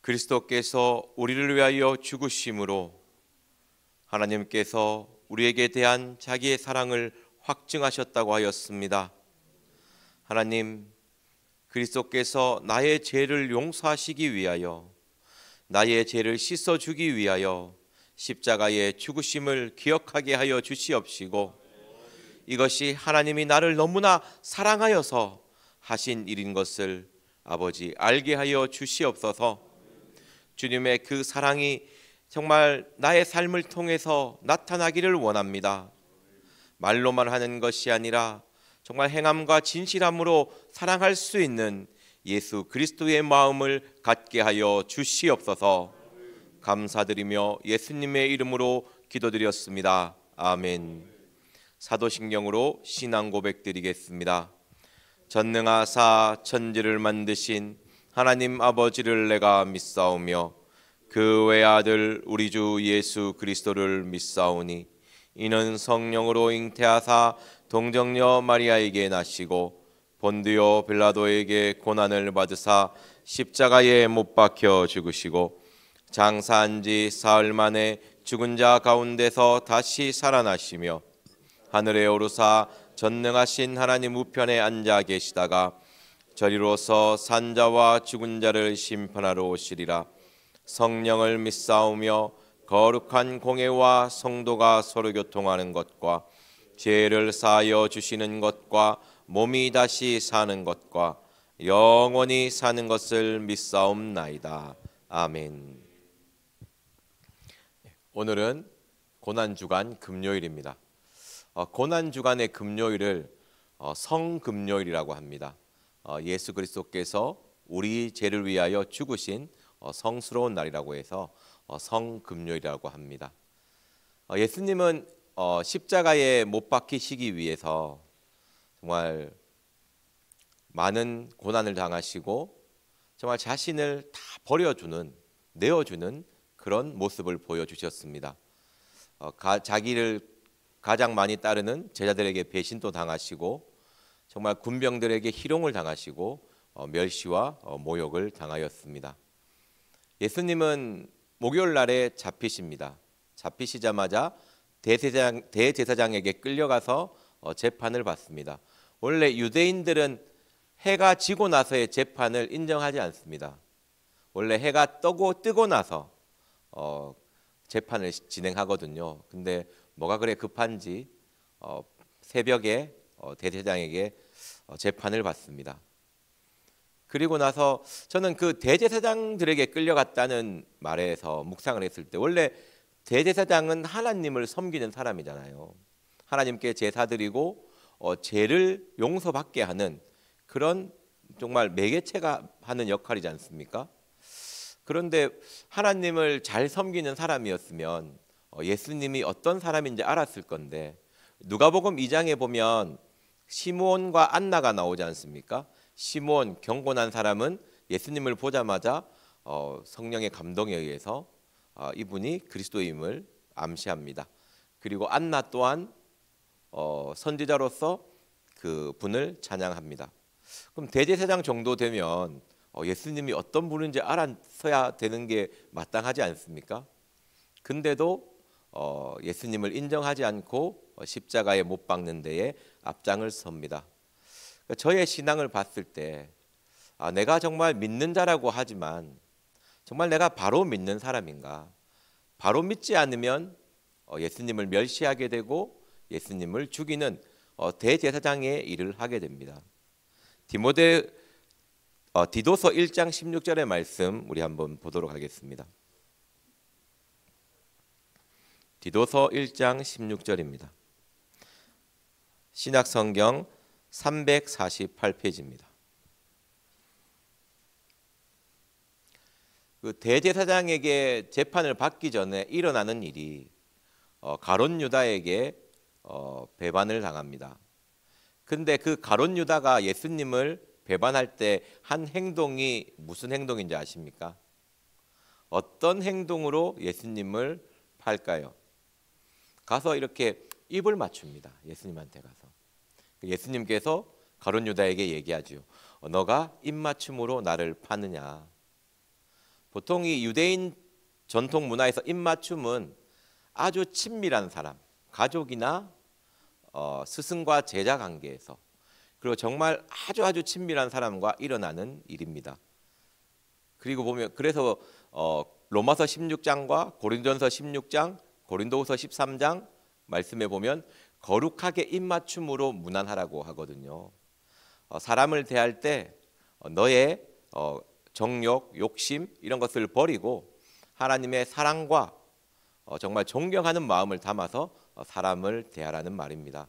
그리스도께서 우리를 위하여 죽으심으로 하나님께서 우리에게 대한 자기의 사랑을 확증하셨다고 하였습니다. 하나님, 그리스도께서 나의 죄를 용서하시기 위하여, 나의 죄를 씻어주기 위하여 십자가의 죽으심을 기억하게 하여 주시옵시고, 이것이 하나님이 나를 너무나 사랑하여서 하신 일인 것을 아버지 알게 하여 주시옵소서. 주님의 그 사랑이 정말 나의 삶을 통해서 나타나기를 원합니다. 말로만 하는 것이 아니라 정말 행함과 진실함으로 사랑할 수 있는 예수 그리스도의 마음을 갖게 하여 주시옵소서. 감사드리며 예수님의 이름으로 기도드렸습니다. 아멘. 사도신경으로 신앙 고백 드리겠습니다. 전능하사 천지를 만드신 하나님 아버지를 내가 믿사오며 그 외아들 우리 주 예수 그리스도를 믿사오니 이는 성령으로 잉태하사 동정녀 마리아에게 나시고 본디오 빌라도에게 고난을 받으사 십자가에 못 박혀 죽으시고 장사한 지 사흘 만에 죽은 자 가운데서 다시 살아나시며 하늘에 오르사 전능하신 하나님 우편에 앉아 계시다가 저리로서 산자와 죽은 자를 심판하러 오시리라. 성령을 믿사오며 거룩한 공회와 성도가 서로 교통하는 것과 죄를 사하여 주시는 것과 몸이 다시 사는 것과 영원히 사는 것을 믿사옵나이다. 아멘. 오늘은 고난주간 금요일입니다. 고난주간의 금요일을 성금요일이라고 합니다. 예수 그리스도께서 우리 죄를 위하여 죽으신 성스러운 날이라고 해서 성금요일이라고 합니다. 예수님은 십자가에 못 박히시기 위해서 정말 많은 고난을 당하시고 정말 자신을 다 버려주는, 내어주는 그런 모습을 보여주셨습니다. 자기를 가장 많이 따르는 제자들에게 배신도 당하시고 정말 군병들에게 희롱을 당하시고 멸시와 모욕을 당하였습니다. 예수님은 목요일 날에 잡히십니다. 잡히시자마자 대제사장에게 끌려가서 재판을 받습니다. 원래 유대인들은 해가 지고 나서의 재판을 인정하지 않습니다. 원래 해가 뜨고 나서 재판을 진행하거든요. 근데 뭐가 그래 급한지 새벽에 대제사장에게 재판을 받습니다. 그리고 나서 저는 그 대제사장들에게 끌려갔다는 말에서 묵상을 했을 때 원래 대제사장은 하나님을 섬기는 사람이잖아요. 하나님께 제사드리고 죄를 용서받게 하는 그런 정말 매개체가 하는 역할이지 않습니까? 그런데 하나님을 잘 섬기는 사람이었으면 예수님이 어떤 사람인지 알았을 건데 누가복음 2장에 보면 시므온과 안나가 나오지 않습니까? 시므온 경건한 사람은 예수님을 보자마자 성령의 감동에 의해서 이분이 그리스도임을 암시합니다. 그리고 안나 또한 선지자로서 그 분을 찬양합니다. 그럼 대제사장 정도 되면 예수님이 어떤 분인지 알았어야 되는 게 마땅하지 않습니까? 근데도 예수님을 인정하지 않고 십자가에 못 박는 데에 앞장을 섭니다. 저의 신앙을 봤을 때 내가 정말 믿는 자라고 하지만 정말 내가 바로 믿는 사람인가? 바로 믿지 않으면 예수님을 멸시하게 되고 예수님을 죽이는 대제사장의 일을 하게 됩니다. 디도서 1장 16절의 말씀 우리 한번 보도록 하겠습니다. 디도서 1장 16절입니다. 신약성경 348페이지입니다. 그 대제사장에게 재판을 받기 전에 일어나는 일이 가룟 유다에게 배반을 당합니다. 근데 그 가룟 유다가 예수님을 배반할 때 한 행동이 무슨 행동인지 아십니까? 어떤 행동으로 예수님을 팔까요? 가서 이렇게 입을 맞춥니다. 예수님한테 가서. 예수님께서 가룟 유다에게 얘기하죠. 너가 입맞춤으로 나를 파느냐? 보통 이 유대인 전통 문화에서 입맞춤은 아주 친밀한 사람, 가족이나 스승과 제자 관계에서, 그리고 정말 아주 친밀한 사람과 일어나는 일입니다. 그리고 보면 그래서 로마서 16장과 고린도전서 16장, 고린도후서 13장 말씀에 보면 거룩하게 입맞춤으로 문안하라고 하거든요. 사람을 대할 때 너의 정욕, 욕심 이런 것을 버리고 하나님의 사랑과 정말 존경하는 마음을 담아서 사람을 대하라는 말입니다.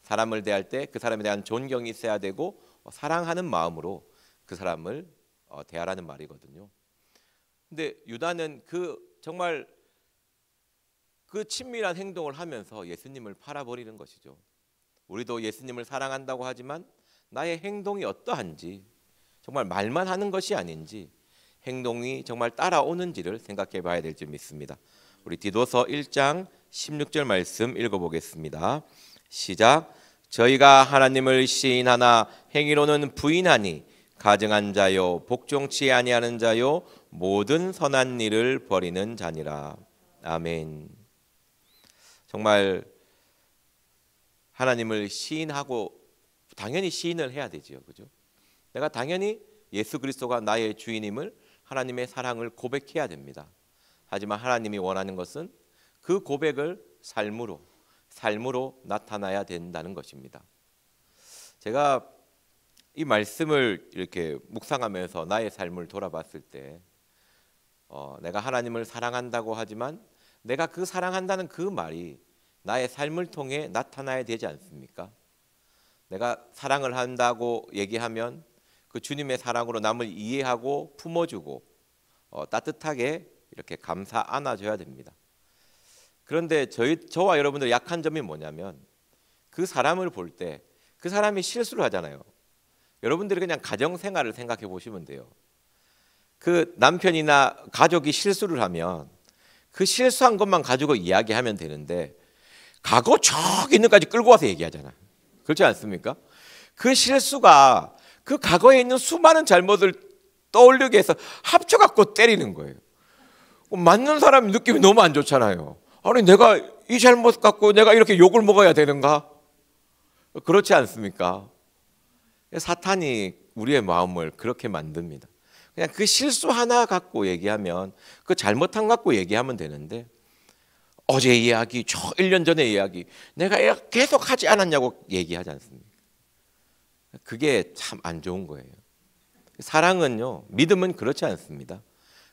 사람을 대할 때 그 사람에 대한 존경이 있어야 되고 사랑하는 마음으로 그 사람을 대하라는 말이거든요. 근데 유다는 정말 그 친밀한 행동을 하면서 예수님을 팔아버리는 것이죠. 우리도 예수님을 사랑한다고 하지만 나의 행동이 어떠한지, 정말 말만 하는 것이 아닌지, 행동이 정말 따라오는지를 생각해 봐야 될지 믿습니다. 우리 디도서 1장 16절 말씀 읽어보겠습니다. 시작. 저희가 하나님을 시인하나 행위로는 부인하니 가증한 자요 복종치 아니하는 자요 모든 선한 일을 버리는 자니라. 아멘. 정말 하나님을 시인하고 당연히 시인을 해야 되지요, 그죠? 내가 당연히 예수 그리스도가 나의 주인임을, 하나님의 사랑을 고백해야 됩니다. 하지만 하나님이 원하는 것은 그 고백을 삶으로 나타나야 된다는 것입니다. 제가 이 말씀을 이렇게 묵상하면서 나의 삶을 돌아봤을 때 내가 하나님을 사랑한다고 하지만 내가 그 사랑한다는 그 말이 나의 삶을 통해 나타나야 되지 않습니까? 내가 사랑을 한다고 얘기하면 그 주님의 사랑으로 남을 이해하고 품어주고 따뜻하게 이렇게 감사 안아줘야 됩니다. 그런데 저와 여러분들 약한 점이 뭐냐면 그 사람을 볼 때 그 사람이 실수를 하잖아요. 여러분들이 그냥 가정생활을 생각해 보시면 돼요. 그 남편이나 가족이 실수를 하면 그 실수한 것만 가지고 이야기하면 되는데 과거 저기 있는 까지 끌고 와서 얘기하잖아요. 그렇지 않습니까? 그 실수가 그 과거에 있는 수많은 잘못을 떠올리게 해서 합쳐갖고 때리는 거예요. 맞는 사람 느낌이 너무 안 좋잖아요. 아니 내가 이 잘못 갖고 내가 이렇게 욕을 먹어야 되는가? 그렇지 않습니까? 사탄이 우리의 마음을 그렇게 만듭니다. 그냥 그 실수 하나 갖고 얘기하면, 그 잘못한 갖고 얘기하면 되는데 어제 이야기, 저 1년 전의 이야기 내가 계속 하지 않았냐고 얘기하지 않습니까? 그게 참 안 좋은 거예요. 사랑은요, 믿음은 그렇지 않습니다.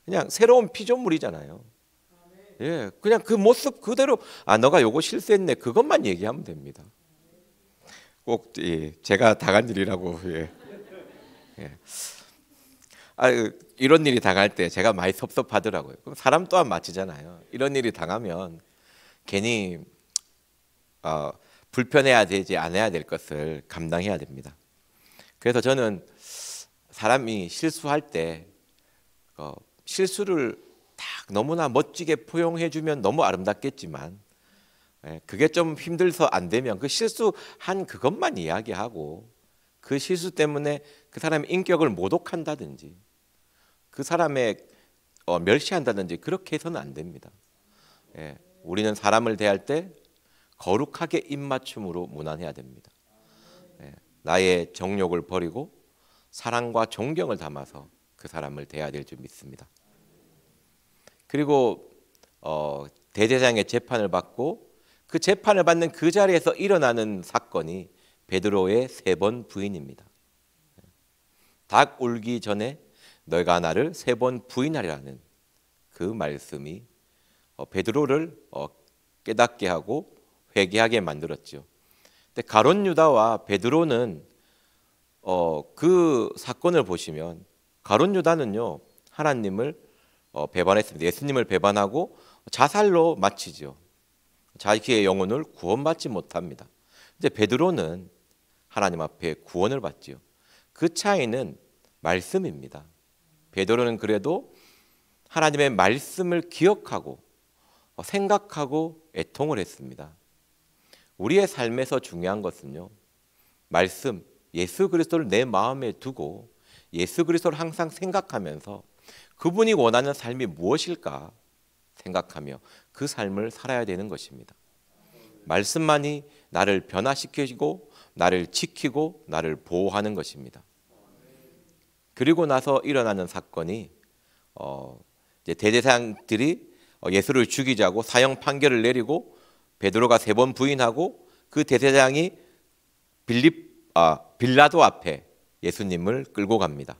그냥 새로운 피조물이잖아요. 예, 그냥 그 모습 그대로 너가 요거 실수했네 그것만 얘기하면 됩니다. 꼭 제가 당한 일이라고. 이런 일이 당할 때 제가 많이 섭섭하더라고요. 그럼 사람 또한 마치잖아요. 이런 일이 당하면 괜히 불편해야 되지 않아야 될 것을 감당해야 됩니다. 그래서 저는 사람이 실수할 때 실수를 딱 너무나 멋지게 포용해주면 너무 아름답겠지만 그게 좀 힘들어서 안 되면 그 실수한 그것만 이야기하고 그 실수 때문에 그 사람의 인격을 모독한다든지 그 사람의 멸시한다든지 그렇게 해서는 안 됩니다. 우리는 사람을 대할 때 거룩하게 입맞춤으로 문안해야 됩니다. 나의 정욕을 버리고 사랑과 존경을 담아서 그 사람을 대해야 될 줄 믿습니다. 그리고 대제사장의 재판을 받고 그 재판을 받는 그 자리에서 일어나는 사건이 베드로의 3번 부인입니다. 닭 울기 전에 너희가 나를 3번 부인하리라는 그 말씀이 베드로를 깨닫게 하고 회개하게 만들었죠. 근데 가룟 유다와 베드로는 그 사건을 보시면 가룟 유다는요 하나님을 배반했습니다. 예수님을 배반하고 자살로 마치죠. 자기의 영혼을 구원받지 못합니다. 이제 베드로는 하나님 앞에 구원을 받지요. 그 차이는 말씀입니다. 베드로는 그래도 하나님의 말씀을 기억하고 생각하고 애통을 했습니다. 우리의 삶에서 중요한 것은요, 말씀, 예수 그리스도를 내 마음에 두고 예수 그리스도를 항상 생각하면서 그분이 원하는 삶이 무엇일까 생각하며 그 삶을 살아야 되는 것입니다. 말씀만이 나를 변화시키고 나를 지키고 나를 보호하는 것입니다. 그리고 나서 일어나는 사건이 이제 대제사장들이 예수를 죽이자고 사형 판결을 내리고 베드로가 3번 부인하고 그 대제사장이 빌라도 앞에 예수님을 끌고 갑니다.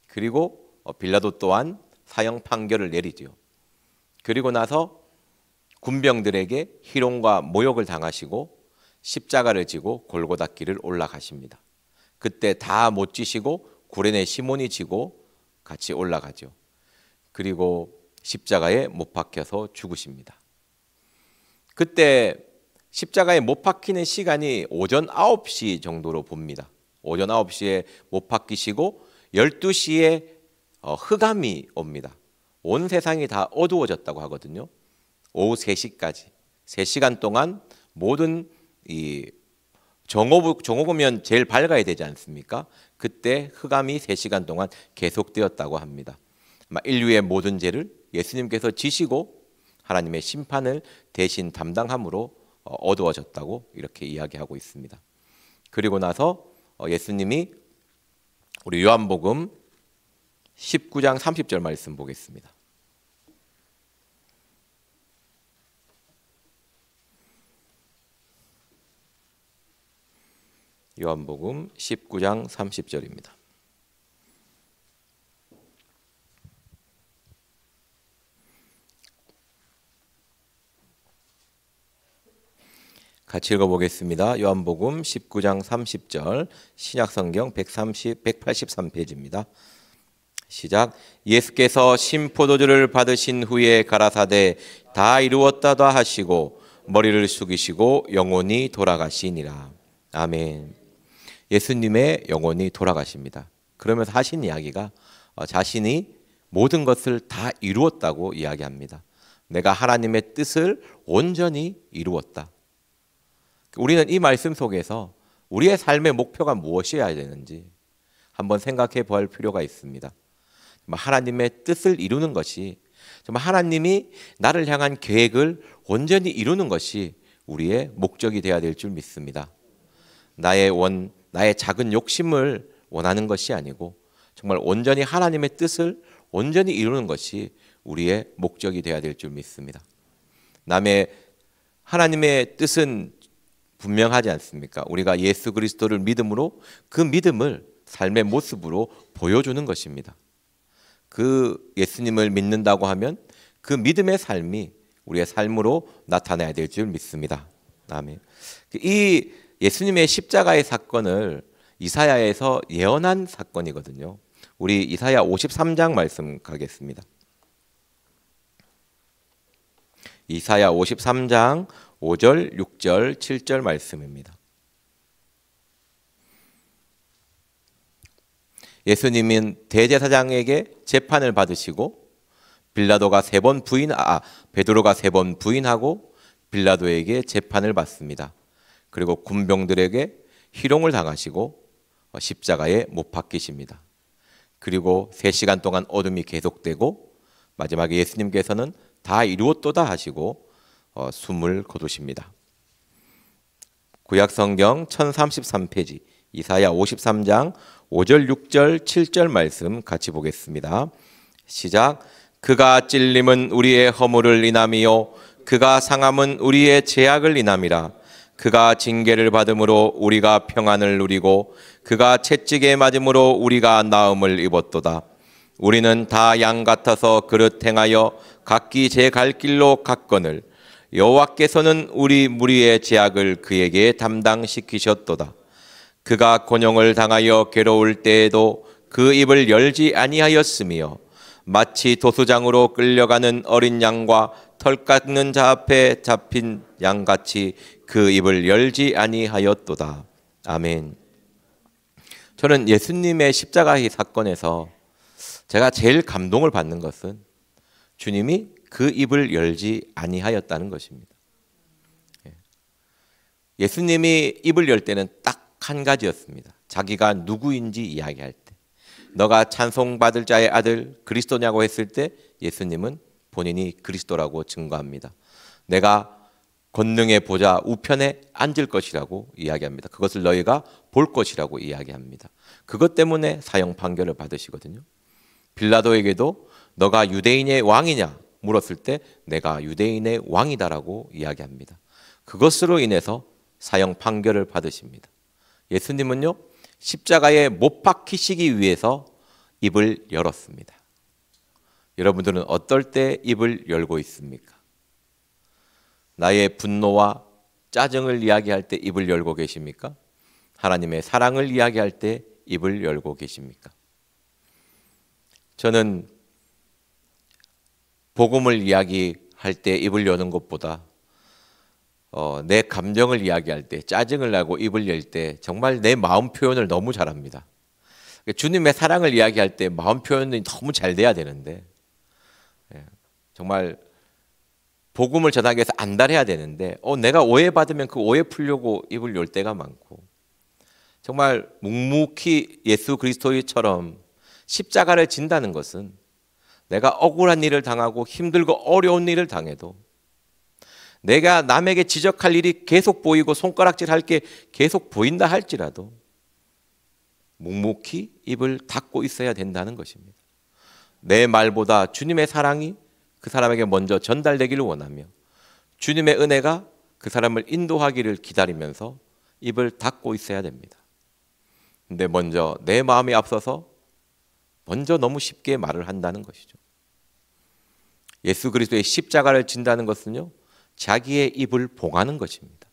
그리고 빌라도 또한 사형 판결을 내리죠. 그리고 나서 군병들에게 희롱과 모욕을 당하시고 십자가를 지고 골고다 길을 올라가십니다. 그때 다 못 지시고 구레네 시몬이 지고 같이 올라가죠. 그리고 십자가에 못 박혀서 죽으십니다. 그때 십자가에 못 박히는 시간이 오전 9시 정도로 봅니다. 오전 9시에 못 박히시고 12시에 흑암이 옵니다. 온 세상이 다 어두워졌다고 하거든요. 오후 3시까지 3시간 동안 모든 이 정오면 제일 밝아야 되지 않습니까? 그때 흑암이 3시간 동안 계속되었다고 합니다. 인류의 모든 죄를 예수님께서 지시고 하나님의 심판을 대신 담당함으로 어두워졌다고 이렇게 이야기하고 있습니다. 그리고 나서 예수님이 우리 요한복음 19장 30절 말씀 보겠습니다. 요한복음 19장 30절입니다. 같이 읽어보겠습니다. 요한복음 19장 30절 신약성경 183페이지입니다. 시작. 예수께서 신포도주를 받으신 후에 가라사대 다 이루었다다 하시고 머리를 숙이시고 영혼이 돌아가시니라. 아멘. 예수님의 영혼이 돌아가십니다. 그러면서 하신 이야기가 자신이 모든 것을 다 이루었다고 이야기합니다. 내가 하나님의 뜻을 온전히 이루었다. 우리는 이 말씀 속에서 우리의 삶의 목표가 무엇이어야 되는지 한번 생각해 볼 필요가 있습니다. 하나님의 뜻을 이루는 것이, 정말 하나님이 나를 향한 계획을 온전히 이루는 것이 우리의 목적이 되어야 될 줄 믿습니다. 나의 작은 욕심을 원하는 것이 아니고 정말 온전히 하나님의 뜻을 온전히 이루는 것이 우리의 목적이 되어야 될 줄 믿습니다. 하나님의 뜻은 분명하지 않습니까? 우리가 예수 그리스도를 믿음으로 그 믿음을 삶의 모습으로 보여주는 것입니다. 그 예수님을 믿는다고 하면 그 믿음의 삶이 우리의 삶으로 나타나야 될 줄 믿습니다. 아멘. 이 예수님의 십자가의 사건을 이사야에서 예언한 사건이거든요. 우리 이사야 53장 말씀 가겠습니다. 이사야 53장 5절, 6절, 7절 말씀입니다. 예수님은 대제사장에게 재판을 받으시고 베드로가 3번 부인하고 빌라도에게 재판을 받습니다. 그리고 군병들에게 희롱을 당하시고 십자가에 못 박히십니다. 그리고 3시간 동안 어둠이 계속되고 마지막에 예수님께서는 다 이루었도다 하시고 숨을 거두십니다. 구약성경 1033페이지 이사야 53장 5절, 6절, 7절 말씀 같이 보겠습니다. 시작. 그가 찔림은 우리의 허물을 인함이요 그가 상함은 우리의 죄악을 인함이라. 그가 징계를 받음으로 우리가 평안을 누리고 그가 채찍에 맞음으로 우리가 나음을 입었도다. 우리는 다 양 같아서 그릇 행하여 각기 제 갈 길로 갔거늘 여호와께서는 우리 무리의 죄악을 그에게 담당시키셨도다. 그가 곤욕을 당하여 괴로울 때에도 그 입을 열지 아니하였으며 마치 도수장으로 끌려가는 어린 양과 털 깎는 자 앞에 잡힌 양같이 그 입을 열지 아니하였도다. 아멘. 저는 예수님의 십자가의 사건에서 제가 제일 감동을 받는 것은 주님이 그 입을 열지 아니하였다는 것입니다. 예수님이 입을 열 때는 딱 한 가지였습니다. 자기가 누구인지 이야기할 때. 너가 찬송받을 자의 아들 그리스도냐고 했을 때 예수님은 본인이 그리스도라고 증거합니다. 내가 권능의 보좌 우편에 앉을 것이라고 이야기합니다. 그것을 너희가 볼 것이라고 이야기합니다. 그것 때문에 사형 판결을 받으시거든요. 빌라도에게도 너가 유대인의 왕이냐 물었을 때 내가 유대인의 왕이다라고 이야기합니다. 그것으로 인해서 사형 판결을 받으십니다. 예수님은요, 십자가에 못 박히시기 위해서 입을 열었습니다. 여러분들은 어떨 때 입을 열고 있습니까? 나의 분노와 짜증을 이야기할 때 입을 열고 계십니까? 하나님의 사랑을 이야기할 때 입을 열고 계십니까? 저는 복음을 이야기할 때 입을 여는 것보다 내 감정을 이야기할 때, 짜증을 나고 입을 열 때 정말 내 마음 표현을 너무 잘합니다. 주님의 사랑을 이야기할 때 마음 표현이 너무 잘 돼야 되는데, 정말 복음을 전하기 위해서 안달해야 되는데 내가 오해받으면 그 오해 풀려고 입을 열 때가 많고, 정말 묵묵히 예수 그리스도처럼 십자가를 진다는 것은 내가 억울한 일을 당하고 힘들고 어려운 일을 당해도, 내가 남에게 지적할 일이 계속 보이고 손가락질할 게 계속 보인다 할지라도 묵묵히 입을 닫고 있어야 된다는 것입니다. 내 말보다 주님의 사랑이 그 사람에게 먼저 전달되기를 원하며 주님의 은혜가 그 사람을 인도하기를 기다리면서 입을 닫고 있어야 됩니다. 근데 먼저 내 마음이 앞서서 먼저 너무 쉽게 말을 한다는 것이죠. 예수 그리스도의 십자가를 진다는 것은요, 자기의 입을 봉하는 것입니다.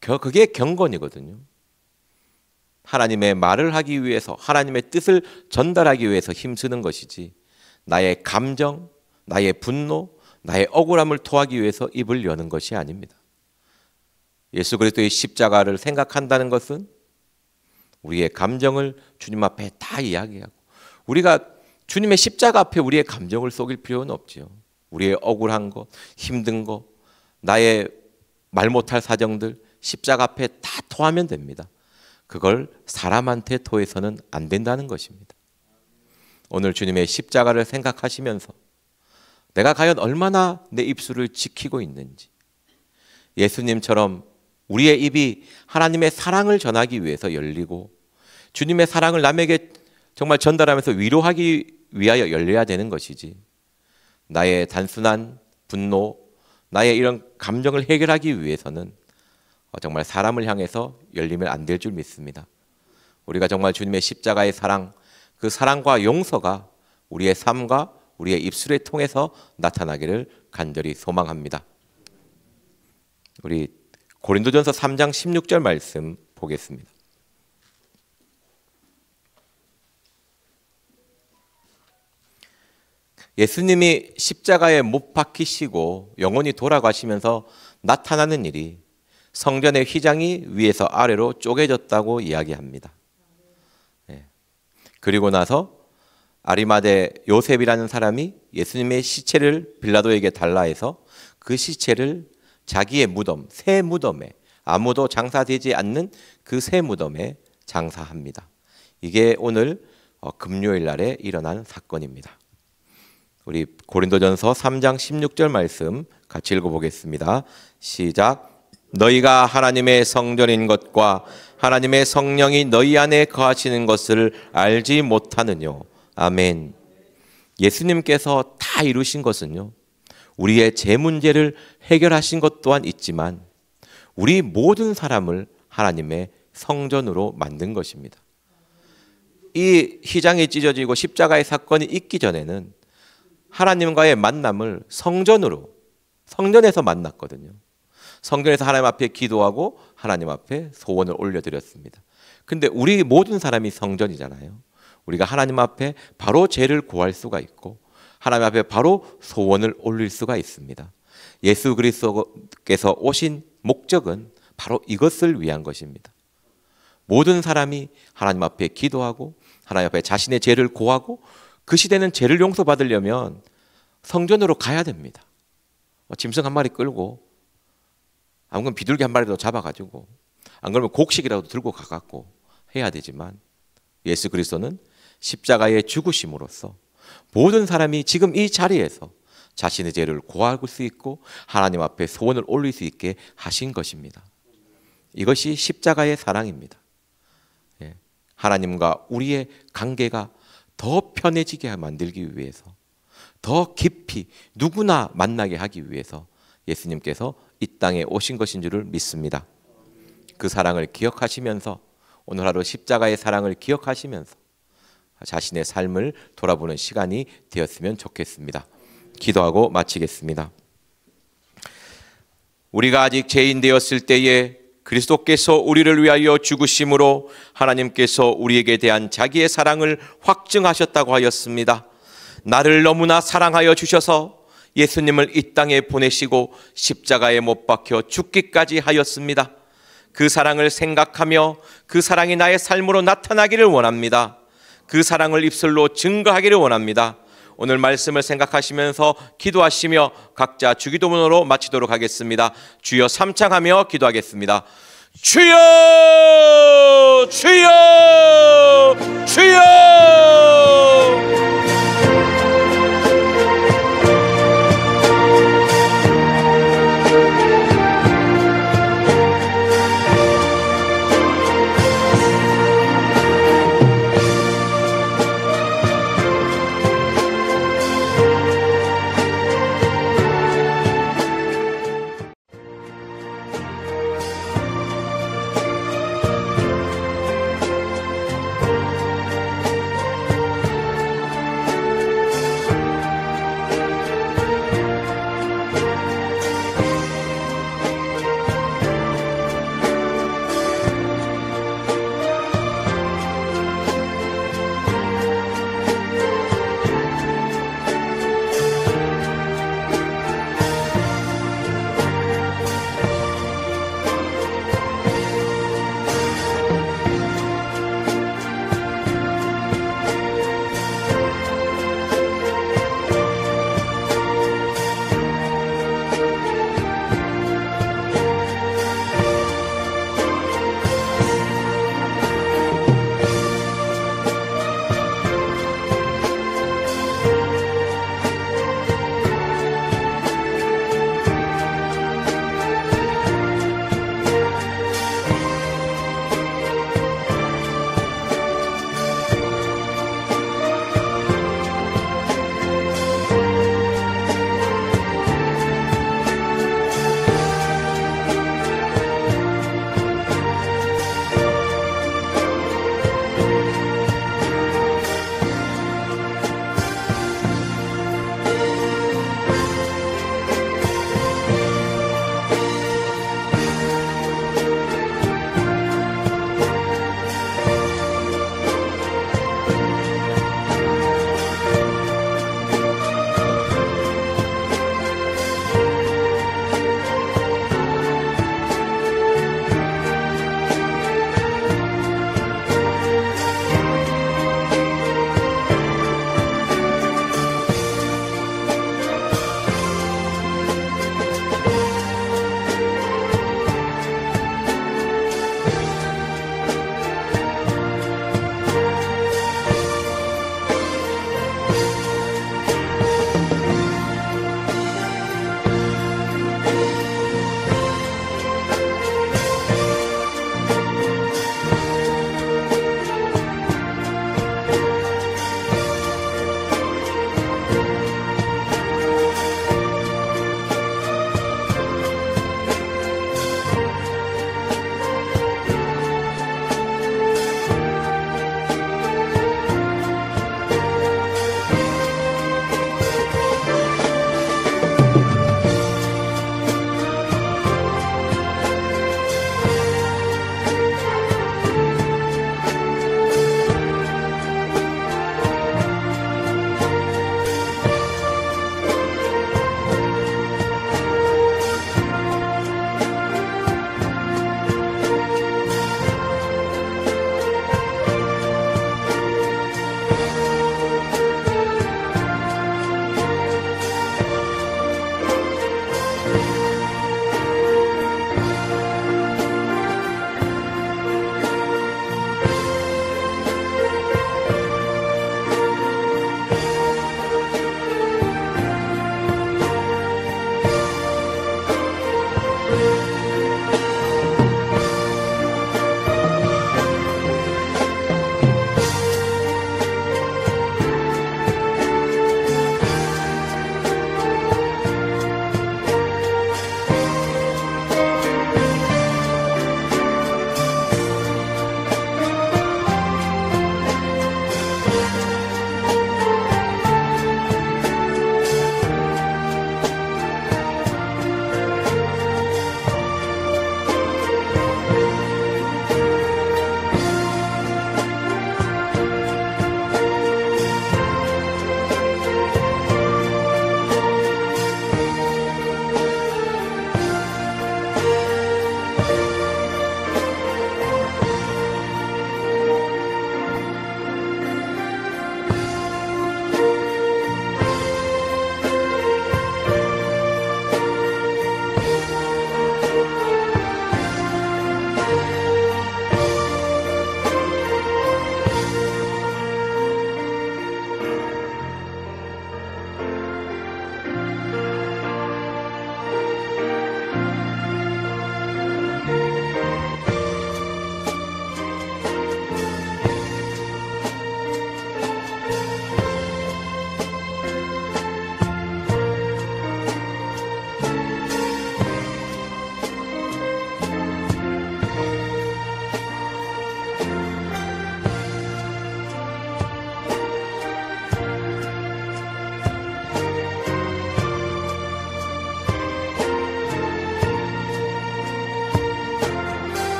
그게 경건이거든요. 하나님의 말을 하기 위해서, 하나님의 뜻을 전달하기 위해서 힘쓰는 것이지, 나의 감정, 나의 분노, 나의 억울함을 토하기 위해서 입을 여는 것이 아닙니다. 예수 그리스도의 십자가를 생각한다는 것은 우리의 감정을 주님 앞에 다 이야기하고, 우리가 주님의 십자가 앞에 우리의 감정을 쏟을 필요는 없지요. 우리의 억울한 것, 힘든 것, 나의 말 못할 사정들 십자가 앞에 다 토하면 됩니다. 그걸 사람한테 토해서는 안 된다는 것입니다. 오늘 주님의 십자가를 생각하시면서 내가 과연 얼마나 내 입술을 지키고 있는지, 예수님처럼 우리의 입이 하나님의 사랑을 전하기 위해서 열리고 주님의 사랑을 남에게 정말 전달하면서 위로하기 위하여 열려야 되는 것이지, 나의 단순한 분노, 나의 이런 감정을 해결하기 위해서는 정말 사람을 향해서 열리면 안 될 줄 믿습니다. 우리가 정말 주님의 십자가의 사랑, 그 사랑과 용서가 우리의 삶과 우리의 입술에 통해서 나타나기를 간절히 소망합니다. 우리 고린도전서 3장 16절 말씀 보겠습니다. 예수님이 십자가에 못 박히시고 영원히 돌아가시면서 나타나는 일이 성전의 휘장이 위에서 아래로 쪼개졌다고 이야기합니다. 그리고 나서 아리마대 요셉이라는 사람이 예수님의 시체를 빌라도에게 달라 해서 그 시체를 자기의 무덤, 새 무덤에, 아무도 장사되지 않는 그 새 무덤에 장사합니다. 이게 오늘 금요일 날에 일어난 사건입니다. 우리 고린도전서 3장 16절 말씀 같이 읽어보겠습니다. 시작. 너희가 하나님의 성전인 것과 하나님의 성령이 너희 안에 거하시는 것을 알지 못하느뇨. 아멘. 예수님께서 다 이루신 것은요, 우리의 죄 문제를 해결하신 것 또한 있지만 우리 모든 사람을 하나님의 성전으로 만든 것입니다. 이 휘장이 찢어지고 십자가의 사건이 있기 전에는 하나님과의 만남을 성전에서 만났거든요. 성전에서 하나님 앞에 기도하고 하나님 앞에 소원을 올려드렸습니다. 근데 우리 모든 사람이 성전이잖아요. 우리가 하나님 앞에 바로 죄를 고할 수가 있고 하나님 앞에 바로 소원을 올릴 수가 있습니다. 예수 그리스도께서 오신 목적은 바로 이것을 위한 것입니다. 모든 사람이 하나님 앞에 기도하고 하나님 앞에 자신의 죄를 고하고, 그 시대는 죄를 용서받으려면 성전으로 가야 됩니다. 짐승 한 마리 끌고, 안 그러면 비둘기 한 마리도 잡아가지고, 안 그러면 곡식이라도 들고 가갖고 해야 되지만, 예수 그리스도는 십자가의 죽으심으로써 모든 사람이 지금 이 자리에서 자신의 죄를 고할 수 있고 하나님 앞에 소원을 올릴 수 있게 하신 것입니다. 이것이 십자가의 사랑입니다. 하나님과 우리의 관계가 더 편해지게 만들기 위해서, 더 깊이 누구나 만나게 하기 위해서 예수님께서 이 땅에 오신 것인 줄을 믿습니다. 그 사랑을 기억하시면서, 오늘 하루 십자가의 사랑을 기억하시면서 자신의 삶을 돌아보는 시간이 되었으면 좋겠습니다. 기도하고 마치겠습니다. 우리가 아직 죄인 되었을 때에 그리스도께서 우리를 위하여 죽으심으로 하나님께서 우리에게 대한 자기의 사랑을 확증하셨다고 하였습니다. 나를 너무나 사랑하여 주셔서 예수님을 이 땅에 보내시고 십자가에 못 박혀 죽기까지 하였습니다. 그 사랑을 생각하며 그 사랑이 나의 삶으로 나타나기를 원합니다. 그 사랑을 입술로 증거하기를 원합니다. 오늘 말씀을 생각하시면서 기도하시며 각자 주기도문으로 마치도록 하겠습니다. 주여 삼창하며 기도하겠습니다. 주여, 주여, 주여.